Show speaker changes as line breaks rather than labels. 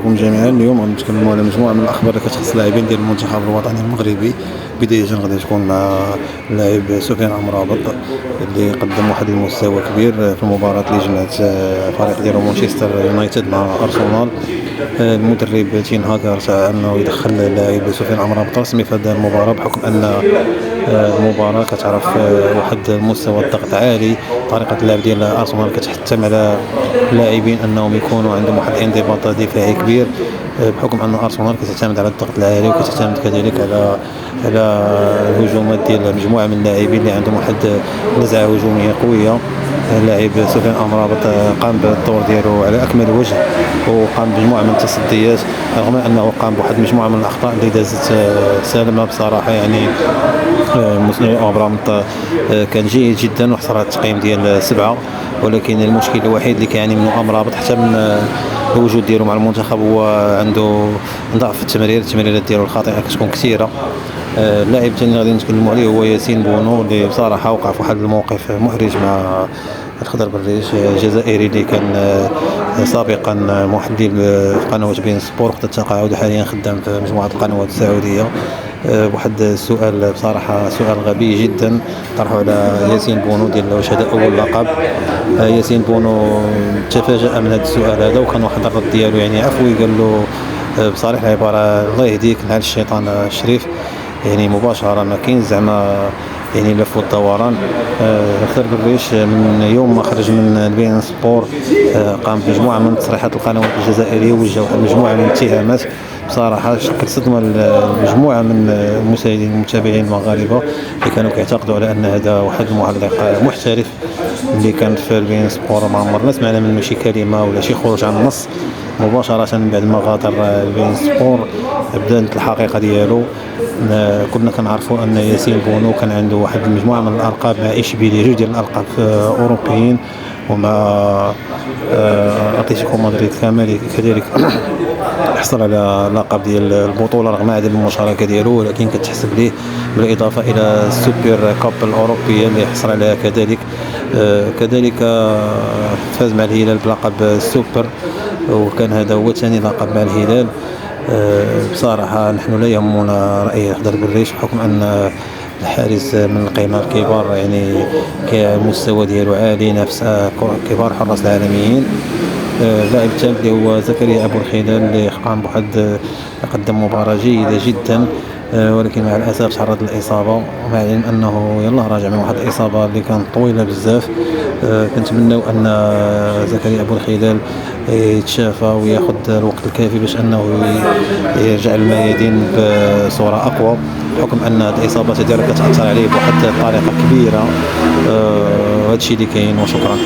بكم جميعا. اليوم غنتكلموا على مجموعه من الاخبار اللي كتخص اللاعبين ديال المنتخب الوطني المغربي. بدايه غادي تكون مع اللاعب سفيان امرابط اللي قدم واحد المستوى كبير في المباراه اللي جمعت فريق ديالو مانشستر يونايتد مع ارسنال. المدرب تين هاغ ارتأى انه يدخل اللاعب سفيان امرابط رسمي في هذه المباراه، بحكم ان المباراه كتعرف واحد المستوى الضغط عالي. طريقه اللعب ديال ارسنال كتحتم على اللاعبين انهم يكونوا عندهم واحد الانضباط دفاعي كبير، بحكم ان ارسنال كتعتمد على الضغط العالي وكتعتمد كذلك على الهجومات ديال مجموعه من اللاعبين اللي عندهم واحد نزعه هجوميه قويه. اللاعب سفيان امرابط قام بالدور ديالو على اكمل وجه، وقام بمجموعه من التصديات رغم انه قام بواحد مجموعه من الاخطاء اللي دازت سالمه بصراحه. يعني امرابط كان جيد جدا وحصل على التقييم ديال 7، ولكن المشكل الوحيد اللي كيعاني منه امرابط حتى من الوجود ديالو مع المنتخب هو عنده ضعف في التمريرات ديالو الخاطئه كتكون كثيره. اللاعب الثاني غادي نتكلموا عليه هو ياسين بونو، اللي بصراحه وقع في واحد الموقف محرج مع الخضر بالريش الجزائري اللي كان سابقا محلل في قناه بين سبور وقت التقاعد، حاليا خدام في مجموعه القنوات السعوديه. واحد السؤال بصراحه سؤال غبي جدا طرحوا على ياسين بونو ديال واش هذا اول لقب. ياسين بونو تفاجأ من هذا السؤال هذا، وكان واحد الرد ديالو يعني عفوي، قال له بصريح العباره الله يهديك نعل الشيطان الشريف، يعني مباشره ما كاين زعما يعني لف والدوران. خضر بالريش من يوم ما خرج من بين سبور قام بمجموعه من تصريحات القنوات الجزائريه، وجه مجموعه من الاتهامات بصراحه شكل صدمه لمجموعه من المشاهدين المتابعين المغاربه اللي كانوا كيعتقدوا على ان هذا واحد المعلق محترف اللي كان في بين سبور. ما عمرنا سمعنا منه شي كلمه ولا شي خروج عن النص. مباشره بعد ما غادر بين سبور بدات الحقيقه ديالو. كنا كنعرفوا ان ياسين بونو كان عنده واحد المجموعه من الالقاب مع اشبيليه، جوج ديال الالقاب اوروبيين، ومع اتلتيكو مدريد كذلك حصل على لقب ديال البطوله رغم عدم المشاركه ديالو، ولكن كتحسب ليه بالاضافه الى السوبر كاب الاوروبيه اللي حصل عليها كذلك فاز مع الهلال بلقب السوبر، وكان هذا هو ثاني لقب مع الهلال. بصراحه نحن لا يهمنا راي خضر بالريش، بحكم ان الحارس من القيمه الكبار، يعني كمستوى ديالو عالي نفس كبار حراس العالميين. اللاعب الثالث اللي هو زكريا ابو الخلال اللي قام بواحد قدم مباراه جيده جدا، ولكن مع الاسف تعرض للاصابه، مع العلم انه يلاه راجع من واحد الاصابه اللي كانت طويله بزاف. كنتمناو ان زكريا ابو الخلال يتشافى وياخذ الوقت الكافي باش انه يرجع للميادين بصوره اقوى، بحكم ان الاصابات ديالو كتاثر عليه بواحد الطريقه كبيره. هذا الشيء اللي كاين، وشكرا.